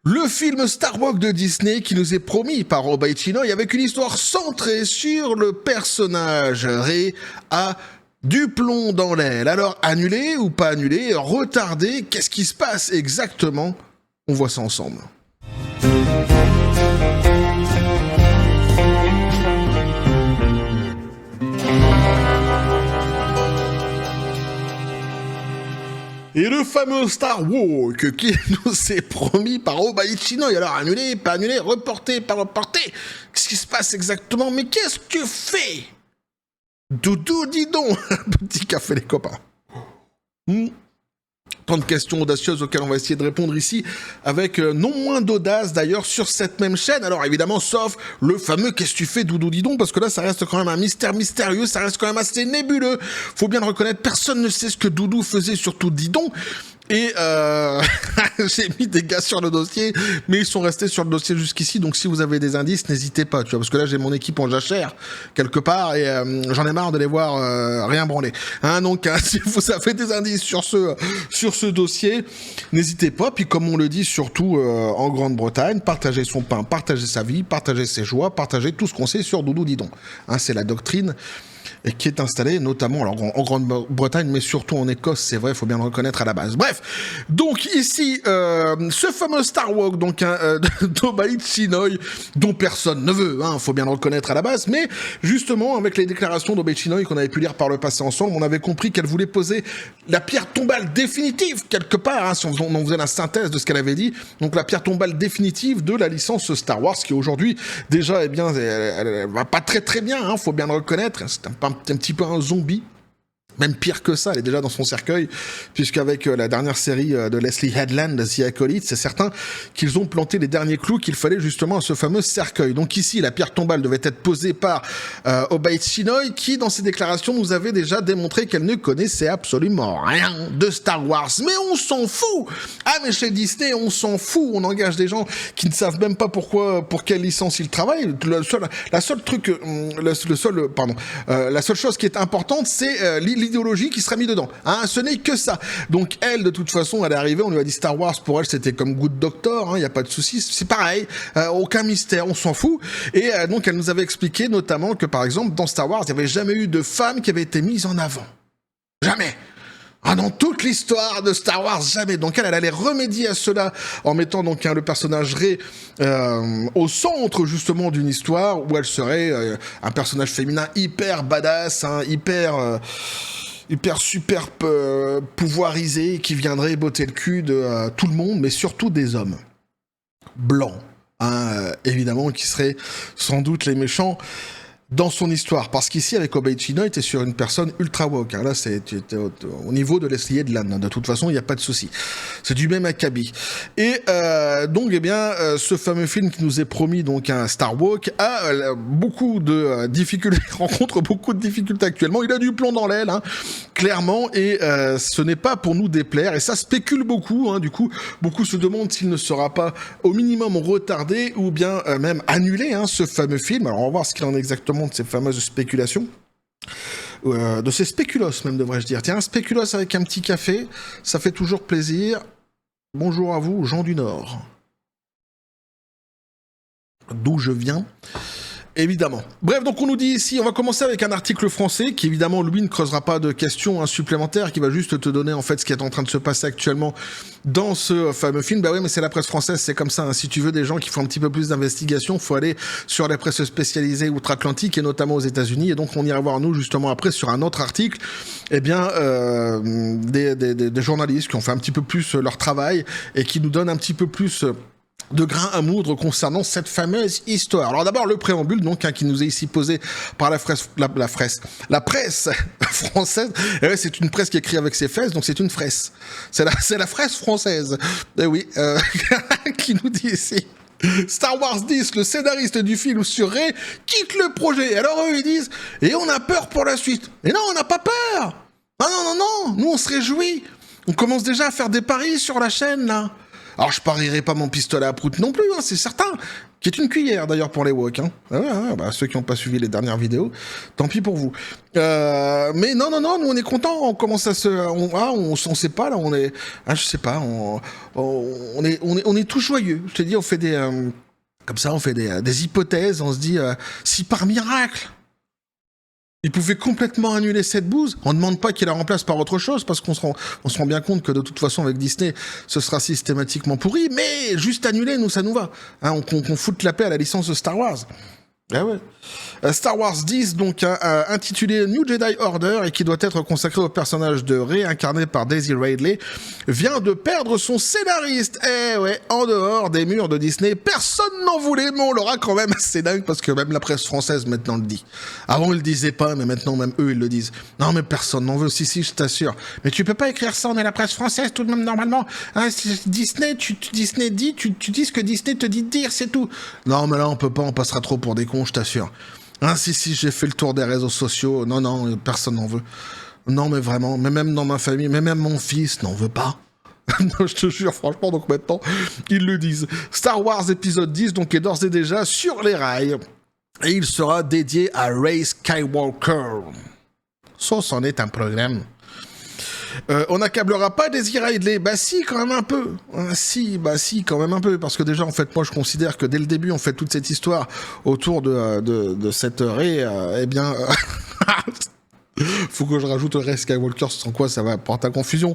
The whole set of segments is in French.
Le film Star Wars de Disney qui nous est promis par Robert Chinoy avec une histoire centrée sur le personnage Rey a du plomb dans l'aile. Alors annulé ou pas annulé, retardé, qu'est-ce qui se passe exactement? On voit ça ensemble. Et le fameux Star Wars qui nous est promis par Robert Chinoy. Alors annulé, pas annulé, reporté, pas reporté. Qu'est-ce qui se passe exactement? Mais qu'est-ce que tu fais? Doudou, dis donc. Petit café les copains. Tant de questions audacieuses auxquelles on va essayer de répondre ici, avec non moins d'audace d'ailleurs sur cette même chaîne. Alors évidemment, sauf le fameux qu'est-ce que tu fais, Doudou dis donc, parce que là ça reste quand même un mystère mystérieux, ça reste quand même assez nébuleux. Faut bien le reconnaître, personne ne sait ce que Doudou faisait, surtout dis donc. Et j'ai mis des gars sur le dossier, mais ils sont restés sur le dossier jusqu'ici, donc si vous avez des indices, n'hésitez pas, tu vois, parce que là j'ai mon équipe en jachère, quelque part, et j'en ai marre de les voir rien branler. Hein, donc si vous avez des indices sur ce dossier, n'hésitez pas, puis comme on le dit surtout en Grande-Bretagne, partagez son pain, partagez sa vie, partagez ses joies, partagez tout ce qu'on sait sur Doudou Didon. Hein, c'est la doctrine et qui est installé notamment alors, en Grande-Bretagne, mais surtout en Écosse, c'est vrai, il faut bien le reconnaître à la base. Bref, donc ici, ce fameux Star Wars, donc d'Obait Chinoy, dont personne ne veut, hein, faut bien le reconnaître à la base, mais justement, avec les déclarations d'Obait Chinoy qu'on avait pu lire par le passé ensemble, on avait compris qu'elle voulait poser la pierre tombale définitive, quelque part, hein, si on faisait la synthèse de ce qu'elle avait dit, donc la pierre tombale définitive de la licence Star Wars, qui aujourd'hui, déjà, eh bien, elle va pas très très bien, hein, faut bien le reconnaître, c'est un petit peu un zombie. Même pire que ça, elle est déjà dans son cercueil, puisqu'avec la dernière série de Leslie Headland, The Acolyte, c'est certain qu'ils ont planté les derniers clous qu'il fallait justement à ce fameux cercueil. Donc ici, la pierre tombale devait être posée par Obait Chinoy, qui dans ses déclarations nous avait déjà démontré qu'elle ne connaissait absolument rien de Star Wars. Mais on s'en fout. Ah mais chez Disney, on s'en fout. On engage des gens qui ne savent même pas pour quelle licence ils travaillent. La seule chose qui est importante, c'est l'idéologie qui sera mise dedans. Hein, ce n'est que ça. Donc elle, de toute façon, elle est arrivée, on lui a dit Star Wars, pour elle, c'était comme Good Doctor, il n'y a pas de souci, c'est pareil, aucun mystère, on s'en fout. Et donc elle nous avait expliqué notamment que, par exemple, dans Star Wars, il n'y avait jamais eu de femme qui avait été mise en avant. Jamais. Ah, dans toute l'histoire de Star Wars, jamais. Donc elle allait remédier à cela en mettant donc le personnage Rey au centre justement d'une histoire où elle serait un personnage féminin hyper badass, hein, hyper super pouvoirisé, qui viendrait botter le cul de tout le monde, mais surtout des hommes blancs, hein, évidemment, qui seraient sans doute les méchants dans son histoire, parce qu'ici avec Obait Chinoy, t'es sur une personne ultra woke, hein. Là t'es au niveau de Leslie Headland, hein. De toute façon il n'y a pas de souci, c'est du même acabit. Et donc eh bien ce fameux film qui nous est promis, donc un Star Wars, a beaucoup de difficultés, rencontre beaucoup de difficultés actuellement, il a du plomb dans l'aile, hein, clairement, et ce n'est pas pour nous déplaire, et ça spécule beaucoup, hein. Du coup beaucoup se demandent s'il ne sera pas au minimum retardé ou bien même annulé, hein, ce fameux film. Alors on va voir ce qu'il en est exactement de ces fameuses spéculations, de ces spéculos même, devrais-je dire. Tiens, un spéculos avec un petit café, ça fait toujours plaisir. Bonjour à vous, Jean du Nord. D'où je viens, évidemment. Bref, donc on nous dit ici, on va commencer avec un article français qui évidemment, lui, ne creusera pas de questions supplémentaires, qui va juste te donner en fait ce qui est en train de se passer actuellement dans ce fameux film. Bah oui, mais c'est la presse française, c'est comme ça, hein. Si tu veux des gens qui font un petit peu plus d'investigation, faut aller sur les presses spécialisées outre-Atlantique et notamment aux États-Unis. Et donc on ira voir nous justement après sur un autre article, eh bien des journalistes qui ont fait un petit peu plus leur travail et qui nous donnent un petit peu plus de grain à moudre concernant cette fameuse histoire. Alors d'abord le préambule donc, hein, qui nous est ici posé par la presse française. Et ouais, c'est une presse qui écrit avec ses fesses, donc c'est une fraise. C'est la fraise française. Et oui, qui nous dit ici. Star Wars 10, le scénariste du film sur Rey, quitte le projet. Alors eux ils disent, et on a peur pour la suite. Et non, on n'a pas peur. Non, nous on se réjouit. On commence déjà à faire des paris sur la chaîne là. Alors je parierai pas mon pistolet à prout non plus, hein, c'est certain. Qui est une cuillère d'ailleurs pour les woke. Hein. Bah, ceux qui n'ont pas suivi les dernières vidéos, tant pis pour vous. Mais non, nous on est contents, on commence à se... on sait pas là, on est... je sais pas, on est tout joyeux. Je te dis, on fait des... comme ça, on fait des hypothèses, on se dit, si par miracle... Il pouvait complètement annuler cette bouse. On ne demande pas qu'il la remplace par autre chose, parce qu'on se rend bien compte que de toute façon, avec Disney, ce sera systématiquement pourri, mais juste annuler, nous, ça nous va. Hein, qu'on foute la paix à la licence de Star Wars. Ah ouais. Star Wars 10, donc intitulé New Jedi Order et qui doit être consacré au personnage de Rey incarné par Daisy Ridley, vient de perdre son scénariste. Eh ouais, en dehors des murs de Disney, personne n'en voulait, mais on l'aura quand même. C'est dingue parce que même la presse française maintenant le dit. Avant ils le disaient pas, mais maintenant même eux ils le disent. Non mais personne n'en veut, si je t'assure. Mais tu peux pas écrire ça, on est la presse française tout de même normalement. Hein, Disney, Disney dit, tu dis ce que Disney te dit de dire, c'est tout. Non mais là on peut pas, on passera trop pour des cons, je t'assure. Ah si, j'ai fait le tour des réseaux sociaux. Non, personne n'en veut. Non, mais vraiment, mais même dans ma famille, mais même mon fils n'en veut pas. Non, je te jure, franchement, donc maintenant, ils le disent. Star Wars épisode 10, donc, est d'ores et déjà sur les rails. Et il sera dédié à Rey Skywalker. Ça, c'en est un problème. On n'accablera pas Daisy Ridley. Bah si, quand même un peu. Si, quand même un peu. Parce que déjà, en fait, moi, je considère que dès le début, on fait toute cette histoire autour de cette Rey, eh bien... faut que je rajoute le Rey Skywalker, sans quoi ça va porter à confusion.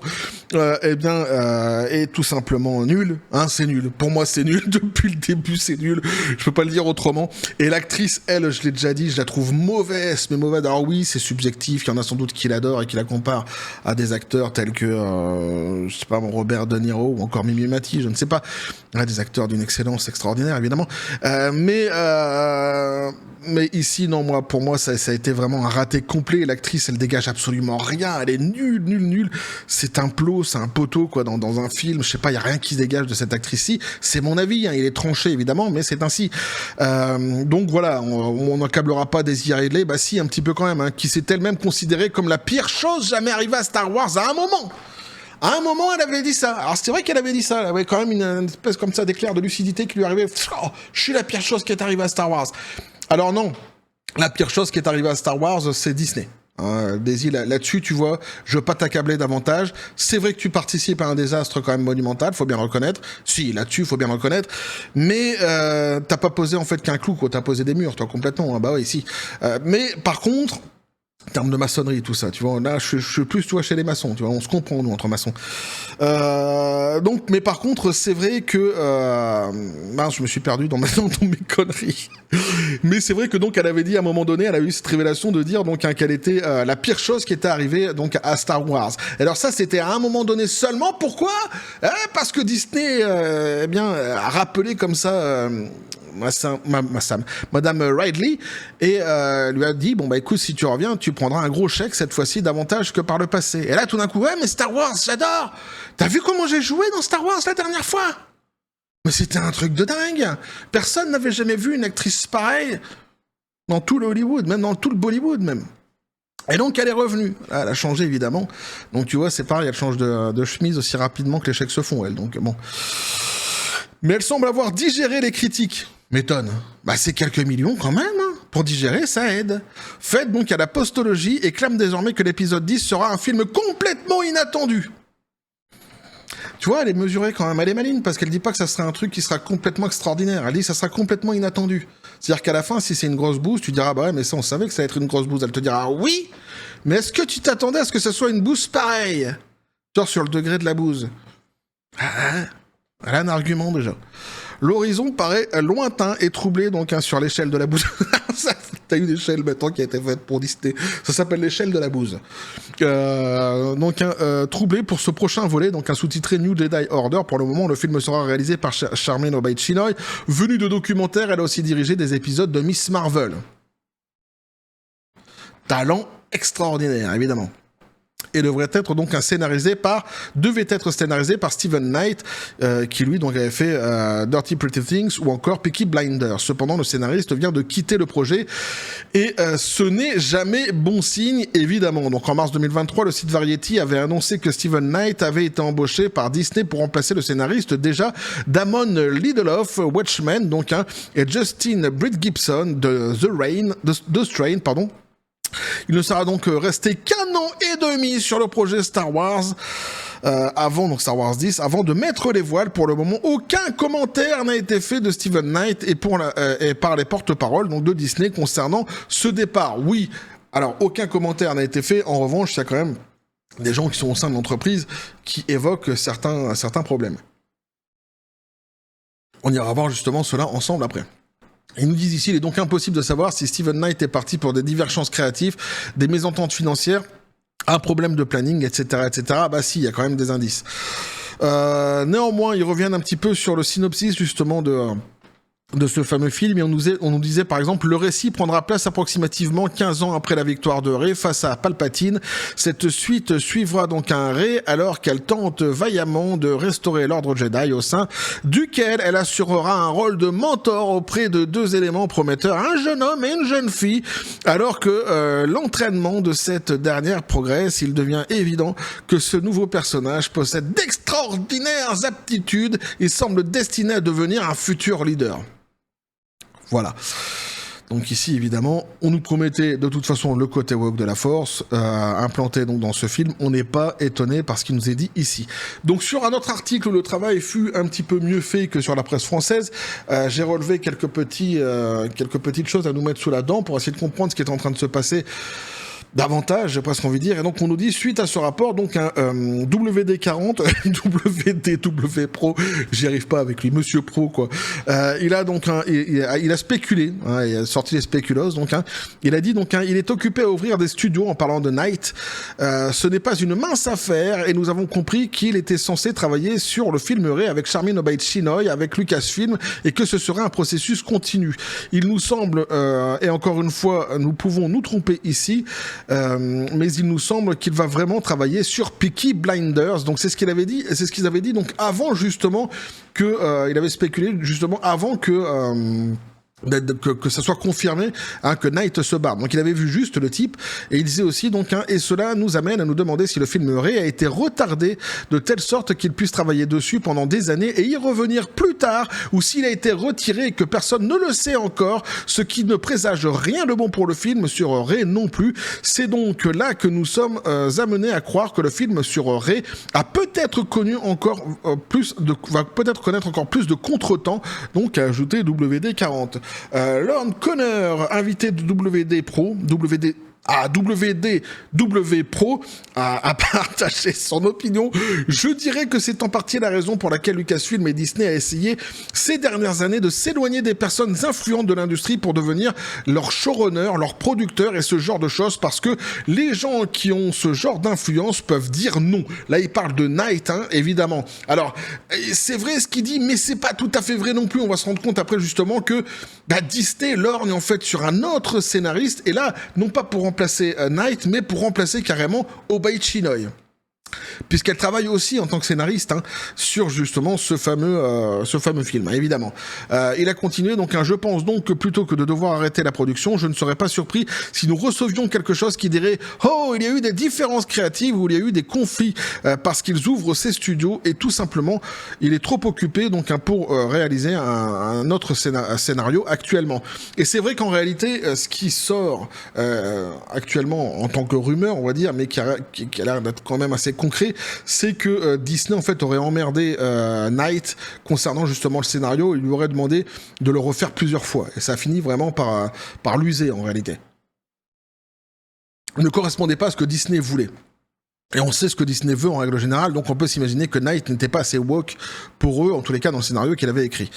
Est tout simplement nul. Hein, c'est nul. Pour moi, c'est nul. Depuis le début, c'est nul. Je peux pas le dire autrement. Et l'actrice, elle, je l'ai déjà dit, je la trouve mauvaise. Mais mauvaise. Alors oui, c'est subjectif. Il y en a sans doute qui l'adorent et qui la comparent à des acteurs tels que, je sais pas, Robert De Niro ou encore Mimi Mati, je ne sais pas. Des acteurs d'une excellence extraordinaire, évidemment. Mais ici, non, pour moi, ça a été vraiment un raté complet. L'actrice, elle dégage absolument rien. Elle est nulle. C'est un plot, c'est un poteau, quoi, dans un film. Je sais pas, il y a rien qui se dégage de cette actrice-ci. C'est mon avis, hein. Il est tranché, évidemment, mais c'est ainsi. Donc voilà, on n'accablera pas Daisy Ridley. Bah si, un petit peu quand même, hein, qui s'est elle-même considérée comme la pire chose jamais arrivée à Star Wars à un moment. À un moment, elle avait dit ça. Alors, c'est vrai qu'elle avait dit ça. Elle avait quand même une espèce comme ça d'éclair de lucidité qui lui arrivait. Oh, je suis la pire chose qui est arrivée à Star Wars. Alors non, la pire chose qui est arrivée à Star Wars, c'est Disney. Daisy, là-dessus, tu vois, je veux pas t'accabler davantage. C'est vrai que tu participes à un désastre quand même monumental, faut bien le reconnaître. Si, là-dessus, faut bien le reconnaître. Mais t'as pas posé en fait qu'un clou, quoi. T'as posé des murs, toi, complètement. Bah oui, si. Mais par contre... En termes de maçonnerie, tout ça, tu vois, là, je suis plus, tu vois, chez les maçons, tu vois, on se comprend, nous, entre maçons. Donc, mais par contre, c'est vrai que... je me suis perdu dans mes conneries. Mais c'est vrai que, donc, elle avait dit, à un moment donné, elle a eu cette révélation de dire, donc, qu'elle était la pire chose qui était arrivée, donc, à Star Wars. Et alors ça, c'était à un moment donné seulement. Pourquoi ? Parce que Disney, a rappelé comme ça... Madame Ridley, et lui a dit, bon bah écoute, si tu reviens, tu prendras un gros chèque cette fois-ci davantage que par le passé. Et là tout d'un coup, ouais mais Star Wars, j'adore. T'as vu comment j'ai joué dans Star Wars la dernière fois ? Mais c'était un truc de dingue. Personne n'avait jamais vu une actrice pareille dans tout le Hollywood, même dans tout le Bollywood même. Et donc elle est revenue. Là, elle a changé évidemment. Donc tu vois, c'est pareil, elle change de chemise aussi rapidement que les chèques se font, elle. Donc bon. Mais elle semble avoir digéré les critiques. M'étonne. Bah c'est quelques millions quand même, hein. Pour digérer, ça aide. Faites donc à la postologie et clame désormais que l'épisode 10 sera un film complètement inattendu. Tu vois, elle est mesurée quand même, elle est maligne, parce qu'elle dit pas que ça serait un truc qui sera complètement extraordinaire, elle dit que ça sera complètement inattendu. C'est-à-dire qu'à la fin, si c'est une grosse bouse, tu diras, bah ouais, mais ça, on savait que ça allait être une grosse bouse. Elle te dira, oui, mais est-ce que tu t'attendais à ce que ça soit une bouse pareille ? Genre sur le degré de la bouse. Elle a un argument déjà. L'horizon paraît lointain et troublé donc sur l'échelle de la bouse. T'as une échelle maintenant qui a été faite pour Disney. Ça s'appelle l'échelle de la bouse. Troublé pour ce prochain volet, donc un sous-titré New Jedi Order. Pour le moment, le film sera réalisé par Charmaine Obaid-Chinoy. Venue de documentaire, elle a aussi dirigé des épisodes de Miss Marvel. Talent extraordinaire, évidemment. et devait être scénarisé par Steven Knight, qui lui donc avait fait Dirty Pretty Things ou encore Peaky Blinders. Cependant, le scénariste vient de quitter le projet et ce n'est jamais bon signe, évidemment. Donc en mars 2023, le site Variety avait annoncé que Steven Knight avait été embauché par Disney pour remplacer le scénariste déjà Damon Lindelof, Watchmen, donc, et Justin Britt Gibson de The Strain, pardon. Il ne sera donc resté qu'un an et demi sur le projet Star Wars, Star Wars 10, avant de mettre les voiles. Pour le moment, aucun commentaire n'a été fait de Steven Knight et par les porte-paroles donc de Disney concernant ce départ. Oui, alors aucun commentaire n'a été fait. En revanche, il y a quand même des gens qui sont au sein de l'entreprise qui évoquent certains problèmes. On ira voir justement cela ensemble après. Ils nous disent ici, il est donc impossible de savoir si Steven Knight est parti pour des divergences créatives, des mésententes financières, un problème de planning, etc., etc. Bah si, il y a quand même des indices. Néanmoins, ils reviennent un petit peu sur le synopsis justement de ce fameux film, et on nous disait par exemple: le récit prendra place approximativement 15 ans après la victoire de Rey face à Palpatine. Cette suite suivra donc un Rey alors qu'elle tente vaillamment de restaurer l'ordre Jedi, au sein duquel elle assurera un rôle de mentor auprès de deux éléments prometteurs, un jeune homme et une jeune fille. Alors que l'entraînement de cette dernière progresse, il devient évident que ce nouveau personnage possède d'extraordinaires aptitudes et semble destiné à devenir un futur leader. Voilà. Donc ici, évidemment, on nous promettait de toute façon le côté woke de la Force, implanté donc dans ce film. On n'est pas étonné par ce qui nous est dit ici. Donc sur un autre article où le travail fut un petit peu mieux fait que sur la presse française, j'ai relevé quelques petites choses à nous mettre sous la dent pour essayer de comprendre ce qui est en train de se passer davantage, j'ai presque envie de dire. Et donc on nous dit, suite à ce rapport, donc un WD40, WDW Pro, j'y arrive pas avec lui, Monsieur Pro quoi. Il a spéculé, il a sorti les spéculos, donc il a dit donc il est occupé à ouvrir des studios en parlant de Knight. Ce n'est pas une mince affaire et nous avons compris qu'il était censé travailler sur le film Rey avec Charmin Obaid-Chinoy, avec Lucasfilm, et que ce serait un processus continu. Il nous semble, et encore une fois, nous pouvons nous tromper ici, mais il nous semble qu'il va vraiment travailler sur Peaky Blinders. Donc c'est ce qu'il avait dit, c'est ce qu'ils avaient dit donc avant justement que il avait spéculé justement avant que ça soit confirmé que Knight se barre. Donc il avait vu juste le type et il disait aussi donc et cela nous amène à nous demander si le film Rey a été retardé de telle sorte qu'il puisse travailler dessus pendant des années et y revenir plus tard, ou s'il a été retiré et que personne ne le sait encore, ce qui ne présage rien de bon pour le film sur Rey non plus. C'est donc là que nous sommes amenés à croire que le film sur Rey a peut-être connu encore va peut-être connaître encore plus de contretemps, donc a ajouté WD40. Lorne Connor, invité de WD Pro, a partagé son opinion. Je dirais que c'est en partie la raison pour laquelle Lucasfilm et Disney a essayé ces dernières années de s'éloigner des personnes influentes de l'industrie pour devenir leur showrunner, leur producteur et ce genre de choses, parce que les gens qui ont ce genre d'influence peuvent dire non. Là, il parle de Knight, évidemment. Alors, c'est vrai ce qu'il dit, mais c'est pas tout à fait vrai non plus. On va se rendre compte après justement que Disney lorgne en fait sur un autre scénariste, et là, non pas pour remplacer Knight, mais pour remplacer carrément Obaid-Chinoy, puisqu'elle travaille aussi en tant que scénariste sur justement ce fameux film, évidemment. Il a continué, donc je pense donc que plutôt que de devoir arrêter la production, je ne serais pas surpris si nous recevions quelque chose qui dirait « Oh, il y a eu des différences créatives ou il y a eu des conflits parce qu'ils ouvrent ces studios et tout simplement, il est trop occupé donc pour réaliser un autre scénario actuellement. » Et c'est vrai qu'en réalité, ce qui sort actuellement en tant que rumeur, on va dire, mais qui a l'air d'être quand même assez concret, c'est que Disney en fait aurait emmerdé Knight concernant justement le scénario. Il lui aurait demandé de le refaire plusieurs fois et ça a fini vraiment par l'user en réalité. Il ne correspondait pas à ce que Disney voulait. Et on sait ce que Disney veut en règle générale, donc on peut s'imaginer que Knight n'était pas assez woke pour eux, en tous les cas dans le scénario qu'il avait écrit.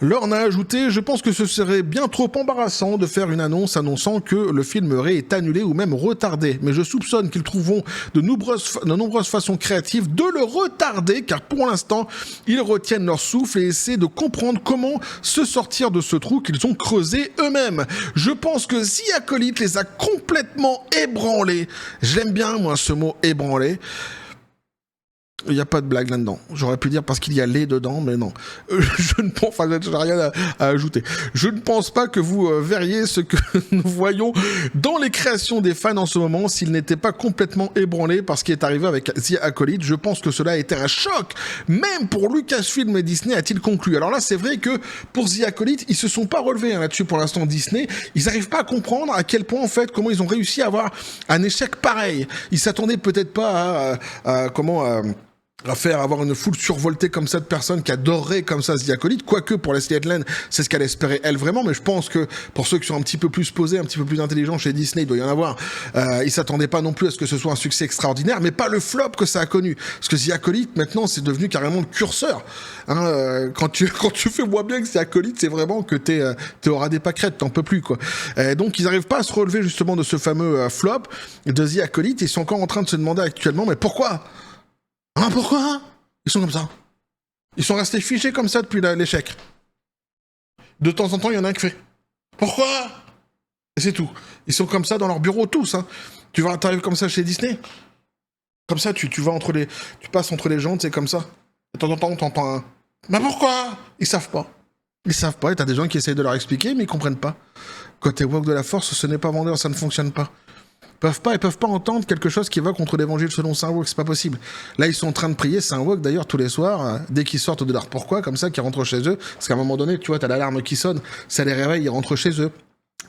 Lorne a ajouté « Je pense que ce serait bien trop embarrassant de faire une annonce annonçant que le film aurait été annulé ou même retardé, mais je soupçonne qu'ils trouveront de nombreuses façons créatives de le retarder, car pour l'instant, ils retiennent leur souffle et essaient de comprendre comment se sortir de ce trou qu'ils ont creusé eux-mêmes. Je pense que The Acolyte les a complètement ébranlés. » Je l'aime bien, moi, ce mot « ébranlé ». Il n'y a pas de blague là-dedans. J'aurais pu dire parce qu'il y a les dedans, mais non. Je ne pense, enfin, j'ai rien à ajouter. Je ne pense pas que vous verriez ce que nous voyons dans les créations des fans en ce moment s'ils n'étaient pas complètement ébranlés par ce qui est arrivé avec The Acolyte. Je pense que cela a été un choc, même pour Lucasfilm et Disney, a-t-il conclu. Alors là, c'est vrai que pour The Acolyte, ils se sont pas relevés là-dessus pour l'instant Disney. Ils n'arrivent pas à comprendre à quel point, en fait, comment ils ont réussi à avoir un échec pareil. Ils s'attendaient peut-être pas à faire avoir une foule survoltée comme ça de personnes qui adoreraient comme ça The Acolyte, quoique pour Leslie Headland, c'est ce qu'elle espérait elle vraiment, mais je pense que pour ceux qui sont un petit peu plus posés, un petit peu plus intelligents chez Disney, il doit y en avoir, ils s'attendaient pas non plus à ce que ce soit un succès extraordinaire, mais pas le flop que ça a connu. Parce que The Acolyte, maintenant, c'est devenu carrément le curseur. Hein, quand tu fais moins bien que The Acolyte, c'est vraiment que t'es au ras des pâquerettes, t'en peux plus, quoi. Donc, ils n'arrivent pas à se relever justement de ce fameux flop de The Acolyte, ils sont encore en train de se demander actuellement, mais pourquoi ? Hein, pourquoi ? Ils sont comme ça. Ils sont restés figés comme ça depuis l'échec. De temps en temps, il y en a un qui fait « Pourquoi ?» Et c'est tout. Ils sont comme ça dans leur bureau tous. Hein. T'arrives comme ça chez Disney. Comme ça, tu vas tu passes entre les gens, tu sais, comme ça. De temps en temps, t'entends un « Mais pourquoi ?» Ils savent pas. Ils savent pas, et t'as des gens qui essayent de leur expliquer, mais ils comprennent pas. Côté woke de la force, ce n'est pas vendeur, ça ne fonctionne pas. Ils peuvent pas entendre quelque chose qui va contre l'évangile selon Saint Woke, c'est pas possible. Là, ils sont en train de prier Saint Woke, d'ailleurs, tous les soirs, dès qu'ils sortent de leur pourquoi, comme ça, qu'ils rentrent chez eux. Parce qu'à un moment donné, tu vois, t'as l'alarme qui sonne, ça les réveille, ils rentrent chez eux.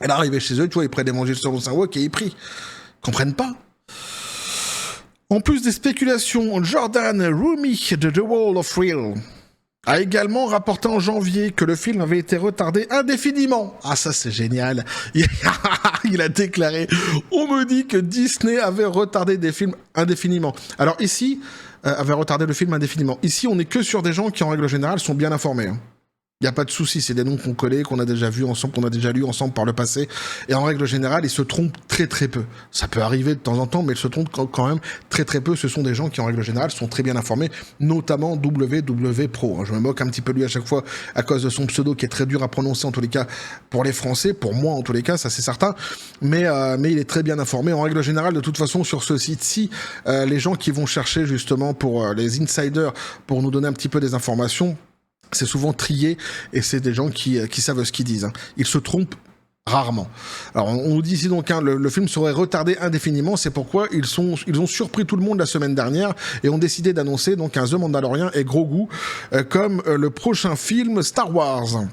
Et là, arrivé chez eux, tu vois, ils prennent l'évangile selon Saint Woke et ils prient. Ils comprennent pas. En plus des spéculations, Jordan Rumi de The Wall of Real a également rapporté en janvier que le film avait été retardé indéfiniment. Ah, ça c'est génial. Il a déclaré « On me dit que Disney avait retardé des films indéfiniment. » Alors ici, avait retardé le film indéfiniment. Ici, on n'est que sur des gens qui, en règle générale, sont bien informés. Hein. Il n'y a pas de souci, c'est des noms qu'on connaît, qu'on a déjà vus ensemble, qu'on a déjà lus ensemble par le passé. Et en règle générale, ils se trompent très très peu. Ça peut arriver de temps en temps, mais ils se trompent quand même très très peu. Ce sont des gens qui, en règle générale, sont très bien informés, notamment WW Pro. Je me moque un petit peu lui à chaque fois à cause de son pseudo qui est très dur à prononcer, en tous les cas, pour les Français, pour moi en tous les cas, ça c'est certain. Mais il est très bien informé. En règle générale, de toute façon, sur ce site-ci, les gens qui vont chercher justement pour les insiders, pour nous donner un petit peu des informations, c'est souvent trié et c'est des gens qui savent ce qu'ils disent. Hein. Ils se trompent rarement. Alors on nous dit ici donc le film serait retardé indéfiniment, c'est pourquoi ils ont surpris tout le monde la semaine dernière et ont décidé d'annoncer donc un The Mandalorian et Grogu comme le prochain film Star Wars.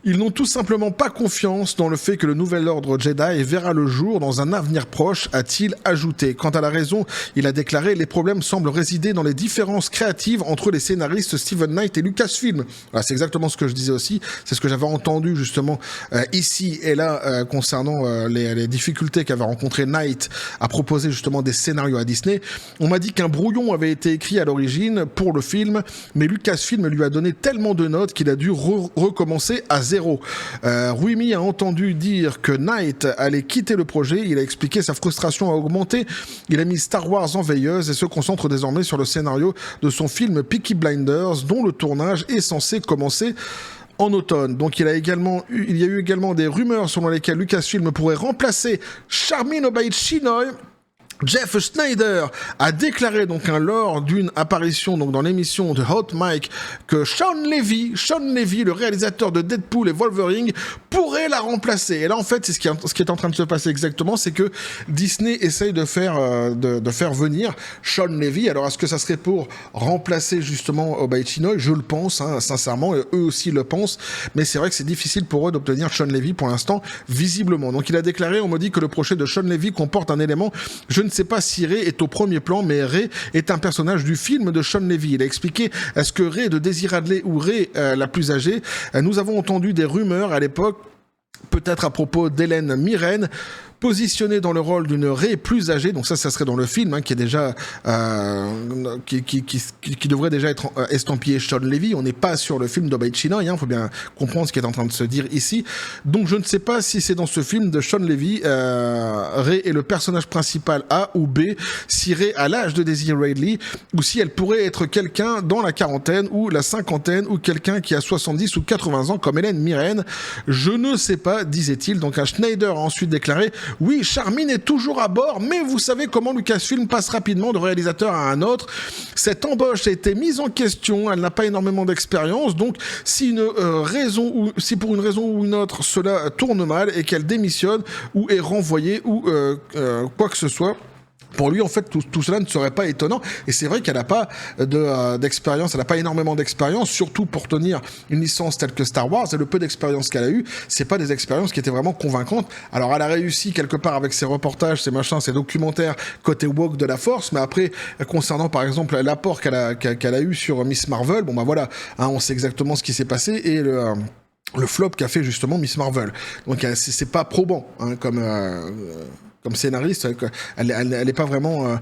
Ils n'ont tout simplement pas confiance dans le fait que le nouvel ordre Jedi verra le jour dans un avenir proche, a-t-il ajouté. Quant à la raison, il a déclaré « Les problèmes semblent résider dans les différences créatives entre les scénaristes Steven Knight et Lucasfilm ». Voilà, c'est exactement ce que je disais aussi, c'est ce que j'avais entendu justement ici et là concernant les difficultés qu'avait rencontré Knight à proposer justement des scénarios à Disney. On m'a dit qu'un brouillon avait été écrit à l'origine pour le film, mais Lucasfilm lui a donné tellement de notes qu'il a dû recommencer à zéro. Rumi a entendu dire que Knight allait quitter le projet, il a expliqué sa frustration a augmenté, il a mis Star Wars en veilleuse et se concentre désormais sur le scénario de son film Peaky Blinders, dont le tournage est censé commencer en automne. Donc il y a eu également des rumeurs selon lesquelles Lucasfilm pourrait remplacer Charmin Obaid-Chinoy. Jeff Snyder a déclaré donc lors d'une apparition donc dans l'émission de Hot Mic que Sean Levy, le réalisateur de Deadpool et Wolverine, pourrait la remplacer. Et là en fait c'est ce qui est en train de se passer exactement, c'est que Disney essaye de faire venir Sean Levy. Alors est-ce que ça serait pour remplacer justement Obaid-Chinoy? Je le pense, hein, sincèrement, et eux aussi le pensent, mais c'est vrai que c'est difficile pour eux d'obtenir Sean Levy pour l'instant, visiblement. Donc il a déclaré, on me dit que le projet de Sean Levy comporte un élément, je ne sais pas si Rey est au premier plan, mais Rey est un personnage du film de Sean Levy. Il a expliqué, est-ce que Rey de Daisy Ridley ou Rey la plus âgée? Nous avons entendu des rumeurs à l'époque, peut-être à propos d'Hélène Mirren. positionnée dans le rôle d'une Rey plus âgée, donc ça serait dans le film, hein, qui est déjà qui devrait déjà être estampillé Sean Levy. On n'est pas sur le film d'Obey Chinoy, hein, faut bien comprendre ce qui est en train de se dire ici. Donc je ne sais pas si c'est dans ce film de Sean Levy, Rey est le personnage principal A ou B, si Rey a l'âge de Daisy Ridley, ou si elle pourrait être quelqu'un dans la quarantaine ou la cinquantaine, ou quelqu'un qui a 70 ou 80 ans comme Hélène Mirren. Je ne sais pas, disait-il. Donc un Schneider a ensuite déclaré « Oui, Charmin est toujours à bord, mais vous savez comment Lucasfilm passe rapidement de réalisateur à un autre. Cette embauche a été mise en question, elle n'a pas énormément d'expérience, donc si pour une raison ou une autre cela tourne mal et qu'elle démissionne ou est renvoyée ou quoi que ce soit, pour lui, en fait, tout cela ne serait pas étonnant. Et c'est vrai qu'elle n'a pas d'expérience, elle n'a pas énormément d'expérience, surtout pour tenir une licence telle que Star Wars. Et le peu d'expérience qu'elle a eu, c'est pas des expériences qui étaient vraiment convaincantes. Alors, elle a réussi quelque part avec ses reportages, ses machins, ses documentaires côté woke de la Force. Mais après, concernant par exemple l'apport qu'elle a eu sur Miss Marvel, bon bah voilà, hein, on sait exactement ce qui s'est passé et le flop qu'a fait justement Miss Marvel. Donc c'est pas probant, hein, comme scénariste, elle n'est pas vraiment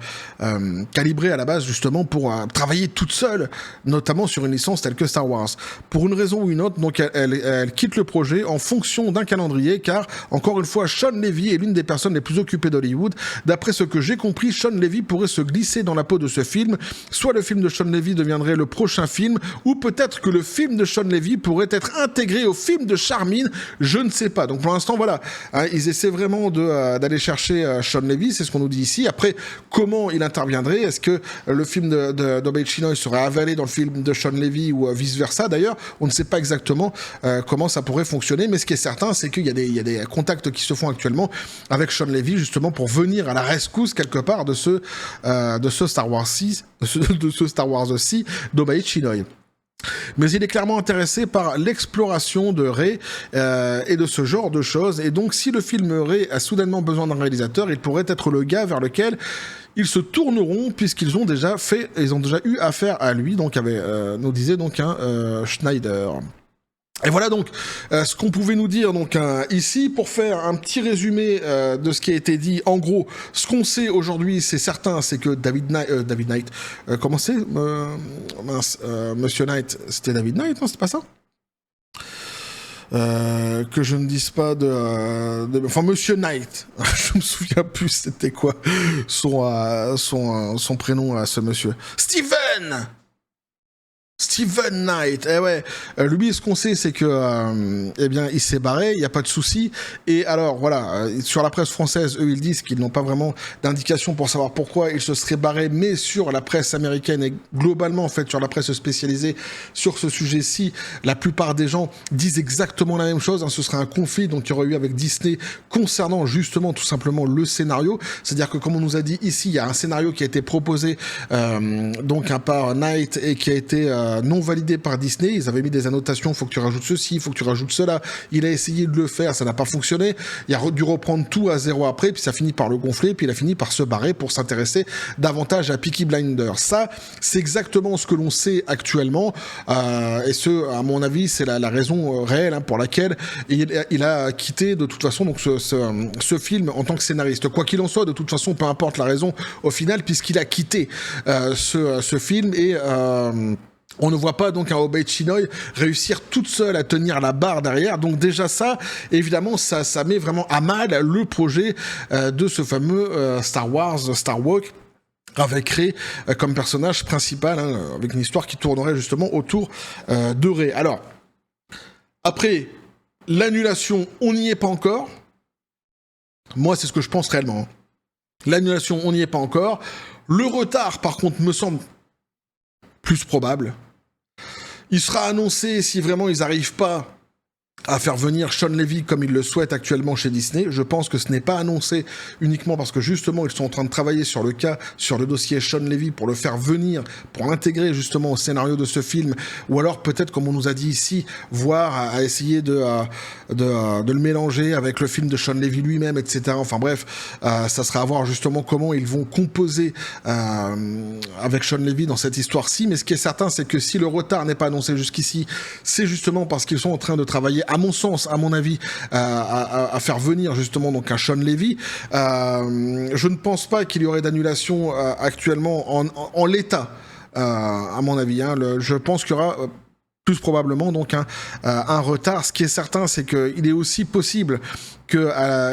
calibrée à la base justement pour travailler toute seule, notamment sur une licence telle que Star Wars. Pour une raison ou une autre, donc elle quitte le projet en fonction d'un calendrier, car encore une fois, Sean Levy est l'une des personnes les plus occupées d'Hollywood. D'après ce que j'ai compris, Sean Levy pourrait se glisser dans la peau de ce film. Soit le film de Sean Levy deviendrait le prochain film, ou peut-être que le film de Sean Levy pourrait être intégré au film de Charmin. Je ne sais pas. Donc pour l'instant, voilà, hein, ils essaient vraiment d'aller chercher Sean Levy, c'est ce qu'on nous dit ici. Après, comment il interviendrait? Est-ce que le film d'Obey Chinoy serait avalé dans le film de Sean Levy ou vice-versa? D'ailleurs, on ne sait pas exactement comment ça pourrait fonctionner, mais ce qui est certain, c'est qu'il y a des contacts qui se font actuellement avec Sean Levy, justement pour venir à la rescousse quelque part de ce Star Wars 6, de ce Star Wars 6 d'Obey Chinoy. Mais il est clairement intéressé par l'exploration de Rey et de ce genre de choses. Et donc, si le film Rey a soudainement besoin d'un réalisateur, il pourrait être le gars vers lequel ils se tourneront, puisqu'ils ont déjà eu affaire à lui. Donc, nous disait donc un Schneider. Et voilà donc ce qu'on pouvait nous dire donc ici pour faire un petit résumé de ce qui a été dit. En gros, ce qu'on sait aujourd'hui, c'est certain, c'est que David Knight, comment c'est Monsieur Knight, c'était David Knight, non, c'était pas ça? Que je ne dise pas enfin Monsieur Knight, je me souviens plus c'était quoi son prénom à ce monsieur. Steven Knight, ouais. Lui, ce qu'on sait, c'est que, il s'est barré, il n'y a pas de souci. Et alors, voilà, sur la presse française, eux, ils disent qu'ils n'ont pas vraiment d'indication pour savoir pourquoi il se serait barré, mais sur la presse américaine et globalement, en fait, sur la presse spécialisée sur ce sujet-ci, la plupart des gens disent exactement la même chose. Hein, ce serait un conflit, donc, qu'il y aurait eu avec Disney concernant justement, tout simplement, le scénario. C'est-à-dire que, comme on nous a dit ici, il y a un scénario qui a été proposé, donc, par Knight et qui a été non validé par Disney. Ils avaient mis des annotations, faut que tu rajoutes ceci, faut que tu rajoutes cela. Il a essayé de le faire, ça n'a pas fonctionné. Il a dû reprendre tout à zéro après, puis ça finit par le gonfler, puis il a fini par se barrer pour s'intéresser davantage à Peaky Blinders. Ça, c'est exactement ce que l'on sait actuellement, et ce, à mon avis, c'est la raison réelle, hein, pour laquelle il a quitté de toute façon donc ce film en tant que scénariste. Quoi qu'il en soit, de toute façon, peu importe la raison au final, puisqu'il a quitté ce film et on ne voit pas donc un Obey Chinoy réussir toute seule à tenir la barre derrière. Donc déjà ça, évidemment, ça met vraiment à mal le projet de ce fameux Star Wars, Star Walk, avec Rey comme personnage principal, hein, avec une histoire qui tournerait justement autour de Rey. Alors, après, l'annulation, on n'y est pas encore. Moi, c'est ce que je pense réellement. L'annulation, on n'y est pas encore. Le retard, par contre, me semble plus probable. Il sera annoncé si vraiment ils n'arrivent pas à faire venir Sean Levy comme ils le souhaitent actuellement chez Disney. Je pense que ce n'est pas annoncé uniquement parce que justement ils sont en train de travailler sur le dossier Sean Levy pour le faire venir, pour l'intégrer justement au scénario de ce film, ou alors peut-être comme on nous a dit ici, voir à essayer de le mélanger avec le film de Sean Levy lui-même, etc. Enfin bref, ça sera à voir justement comment ils vont composer avec Sean Levy dans cette histoire-ci. Mais ce qui est certain, c'est que si le retard n'est pas annoncé jusqu'ici, c'est justement parce qu'ils sont en train de travailler à à mon sens, à mon avis, à faire venir justement donc un Sean Levy. Je ne pense pas qu'il y aurait d'annulation actuellement en l'état, à mon avis. Hein. Je pense qu'il y aura plus probablement donc un retard. Ce qui est certain, c'est qu'il est aussi possible que,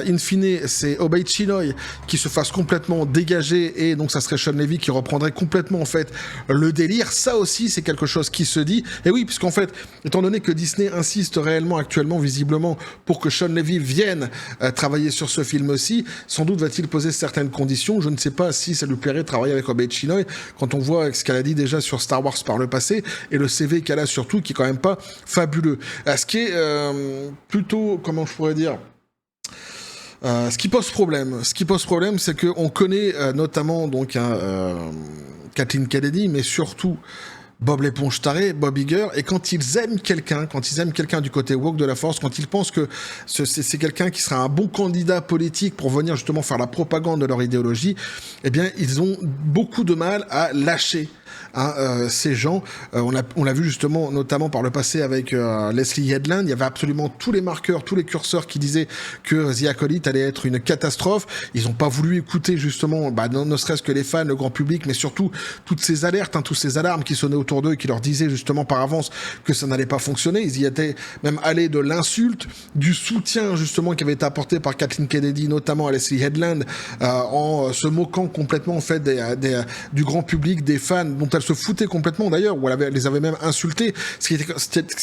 in fine, c'est Obey Chinoy qui se fasse complètement dégager, et donc ça serait Sean Levy qui reprendrait complètement en fait le délire. Ça aussi, c'est quelque chose qui se dit. Et oui, puisqu'en fait, étant donné que Disney insiste réellement actuellement, visiblement, pour que Sean Levy vienne travailler sur ce film aussi, sans doute va-t-il poser certaines conditions. Je ne sais pas si ça lui plairait de travailler avec Obey Chinoy quand on voit ce qu'elle a dit déjà sur Star Wars par le passé et le CV qu'elle a surtout, qui est quand même pas fabuleux. Ce qui est plutôt, comment je pourrais dire, ce qui pose problème, c'est qu'on connaît notamment donc Kathleen Kennedy, mais surtout Bob l'éponge taré, Bob Iger, et quand ils aiment quelqu'un du côté woke de la force, quand ils pensent que c'est quelqu'un qui sera un bon candidat politique pour venir justement faire la propagande de leur idéologie, eh bien ils ont beaucoup de mal à lâcher ces gens. On l'a vu justement notamment par le passé avec Leslie Headland. Il y avait absolument tous les marqueurs, tous les curseurs qui disaient que The Acolyte allait être une catastrophe. Ils n'ont pas voulu écouter justement, ne serait-ce que les fans, le grand public, mais surtout toutes ces alertes, toutes ces alarmes qui sonnaient autour d'eux et qui leur disaient justement par avance que ça n'allait pas fonctionner. Ils y étaient même allés de l'insulte, du soutien justement qui avait été apporté par Kathleen Kennedy, notamment à Leslie Headland, en se moquant complètement en fait du grand public, des fans dont elle se foutait complètement d'ailleurs, ou elle les avait même insultés, ce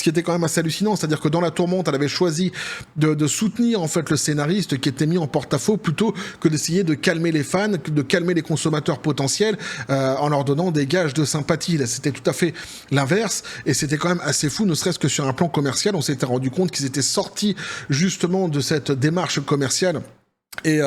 qui était quand même assez hallucinant. C'est-à-dire que dans La Tourmente, elle avait choisi de soutenir en fait le scénariste qui était mis en porte-à-faux, plutôt que d'essayer de calmer les fans, de calmer les consommateurs potentiels en leur donnant des gages de sympathie. Là, c'était tout à fait l'inverse, et c'était quand même assez fou, ne serait-ce que sur un plan commercial. On s'était rendu compte qu'ils étaient sortis justement de cette démarche commerciale et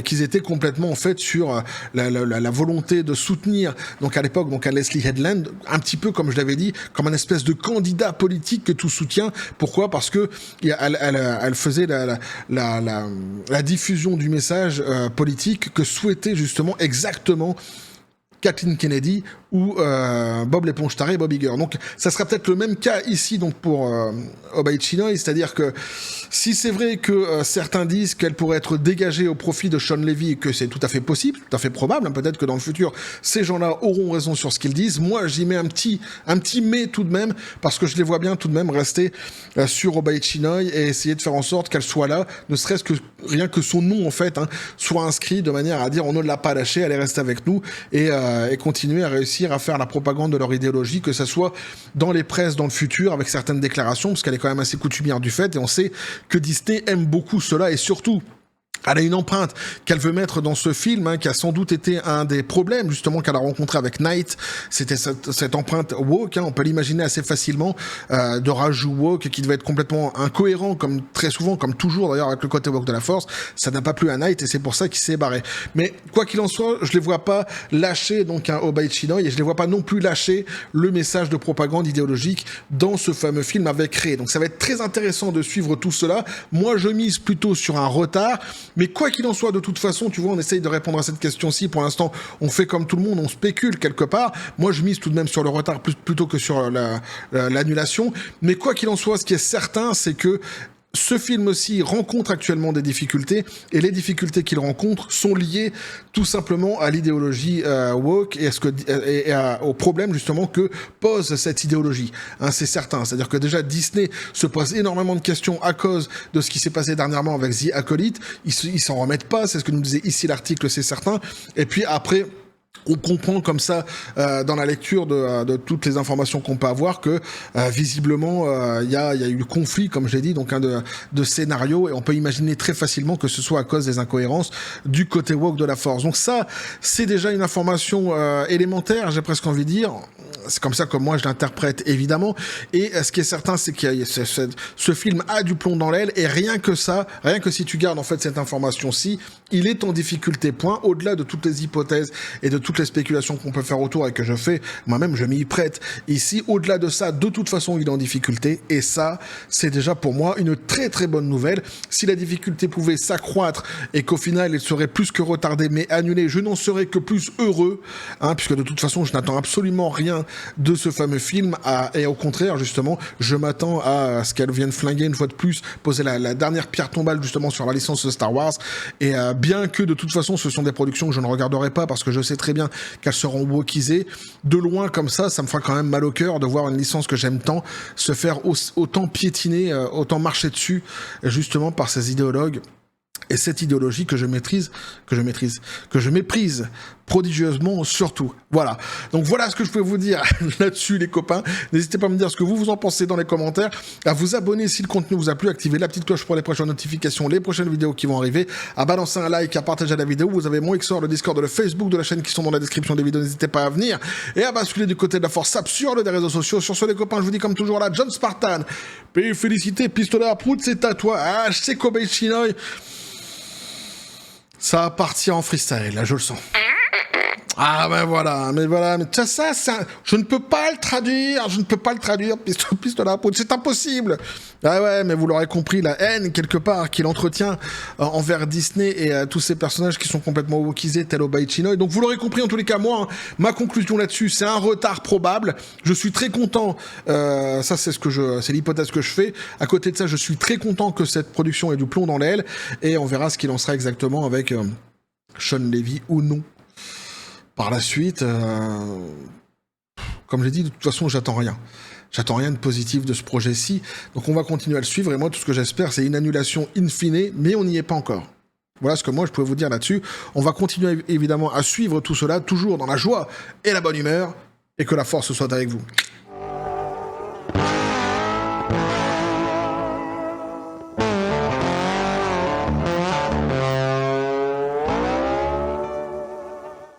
qu'ils étaient complètement en fait sur la volonté de soutenir donc à l'époque donc à Leslie Headland, un petit peu comme je l'avais dit, comme un espèce de candidat politique que tout soutient. Pourquoi? Parce que elle faisait la diffusion du message politique que souhaitait justement exactement Kathleen Kennedy ou Bob l'éponge taré, Bob Iger. Donc ça sera peut-être le même cas ici donc pour Obey Chinoy, c'est-à-dire que si c'est vrai que certains disent qu'elle pourrait être dégagée au profit de Sean Levy et que c'est tout à fait possible, tout à fait probable, peut-être que dans le futur ces gens-là auront raison sur ce qu'ils disent, moi j'y mets un petit mais tout de même, parce que je les vois bien tout de même rester sur Obey Chinoy et essayer de faire en sorte qu'elle soit là, ne serait-ce que rien que son nom en fait soit inscrit de manière à dire on ne l'a pas lâché, elle est restée avec nous, et continuer à réussir à faire la propagande de leur idéologie, que ça soit dans les presses dans le futur avec certaines déclarations, parce qu'elle est quand même assez coutumière du fait, et on sait que Disney aime beaucoup cela, et surtout elle a une empreinte qu'elle veut mettre dans ce film, qui a sans doute été un des problèmes justement qu'elle a rencontré avec Night. C'était cette empreinte woke, on peut l'imaginer assez facilement, de rajout woke qui devait être complètement incohérent, comme très souvent, comme toujours d'ailleurs avec le côté woke de la force. Ça n'a pas plu à Night et c'est pour ça qu'il s'est barré. Mais quoi qu'il en soit, je les vois pas lâcher donc un Obey Chinoy, et je les vois pas non plus lâcher le message de propagande idéologique dans ce fameux film avec Rey. Donc ça va être très intéressant de suivre tout cela. Moi je mise plutôt sur un retard. Mais quoi qu'il en soit, de toute façon, tu vois, on essaye de répondre à cette question-ci. Pour l'instant, on fait comme tout le monde, on spécule quelque part. Moi, je mise tout de même sur le retard plutôt que sur l'annulation. Mais quoi qu'il en soit, ce qui est certain, c'est que ce film aussi rencontre actuellement des difficultés, et les difficultés qu'il rencontre sont liées tout simplement à l'idéologie woke et au problème justement que pose cette idéologie. C'est certain. C'est-à-dire que déjà Disney se pose énormément de questions à cause de ce qui s'est passé dernièrement avec The Acolyte. Ils s'en remettent pas. C'est ce que nous disait ici l'article, c'est certain. Et puis après, on comprend comme ça dans la lecture de toutes les informations qu'on peut avoir que visiblement il y a eu conflit, comme j'ai dit, donc de scénarios, et on peut imaginer très facilement que ce soit à cause des incohérences du côté woke de la force. Donc ça, c'est déjà une information élémentaire, j'ai presque envie de dire. C'est comme ça que moi je l'interprète, évidemment. Et ce qui est certain, c'est que ce film a du plomb dans l'aile, et rien que si tu gardes en fait cette information-ci, il est en difficulté, point, au-delà de toutes les hypothèses et de toutes les spéculations qu'on peut faire autour et que je fais, moi-même, je m'y prête. Ici, au-delà de ça, de toute façon, il est en difficulté. Et ça, c'est déjà pour moi une très très bonne nouvelle. Si la difficulté pouvait s'accroître et qu'au final, elle serait plus que retardée, mais annulée, je n'en serais que plus heureux, hein, puisque de toute façon, je n'attends absolument rien de ce fameux film. Et au contraire, justement, je m'attends à ce qu'elle vienne flinguer une fois de plus, poser la dernière pierre tombale, justement, sur la licence de Star Wars. Et bien que de toute façon, ce sont des productions que je ne regarderai pas parce que je sais très bien qu'elles seront wokisées, de loin comme ça me fera quand même mal au cœur de voir une licence que j'aime tant se faire autant piétiner, autant marcher dessus, justement par ces idéologues. Et cette idéologie que je méprise prodigieusement surtout. Voilà. Donc voilà ce que je peux vous dire là-dessus, les copains. N'hésitez pas à me dire ce que vous en pensez dans les commentaires, à vous abonner si le contenu vous a plu, activer la petite cloche pour les prochaines notifications, les prochaines vidéos qui vont arriver, à balancer un like, à partager la vidéo. Vous avez mon XOR, le Discord, le Facebook de la chaîne qui sont dans la description des vidéos. N'hésitez pas à venir et à basculer du côté de la force absurde des réseaux sociaux. Sur ce, les copains, je vous dis comme toujours là, John Spartan. Puis félicité, pistolet à prout, c'est à toi. Ah, je sais Kobe Chinoy. Ça va partir en freestyle, là, je le sens. Ah mais voilà, mais ça, je ne peux pas le traduire, pistolet à poudre, c'est impossible. Ah ouais, mais vous l'aurez compris, la haine, quelque part, qu'il entretient envers Disney et tous ces personnages qui sont complètement wokisés, tel Obai Chinoy. Donc vous l'aurez compris, en tous les cas, moi, ma conclusion là-dessus, c'est un retard probable. Je suis très content, ça c'est l'hypothèse que je fais. À côté de ça, je suis très content que cette production ait du plomb dans l'aile, et on verra ce qu'il en sera exactement avec Sean Levy ou non. Par la suite, comme j'ai dit, de toute façon, j'attends rien. J'attends rien de positif de ce projet-ci. Donc on va continuer à le suivre. Et moi, tout ce que j'espère, c'est une annulation in fine, mais on n'y est pas encore. Voilà ce que moi, je pouvais vous dire là-dessus. On va continuer, évidemment, à suivre tout cela, toujours dans la joie et la bonne humeur. Et que la force soit avec vous.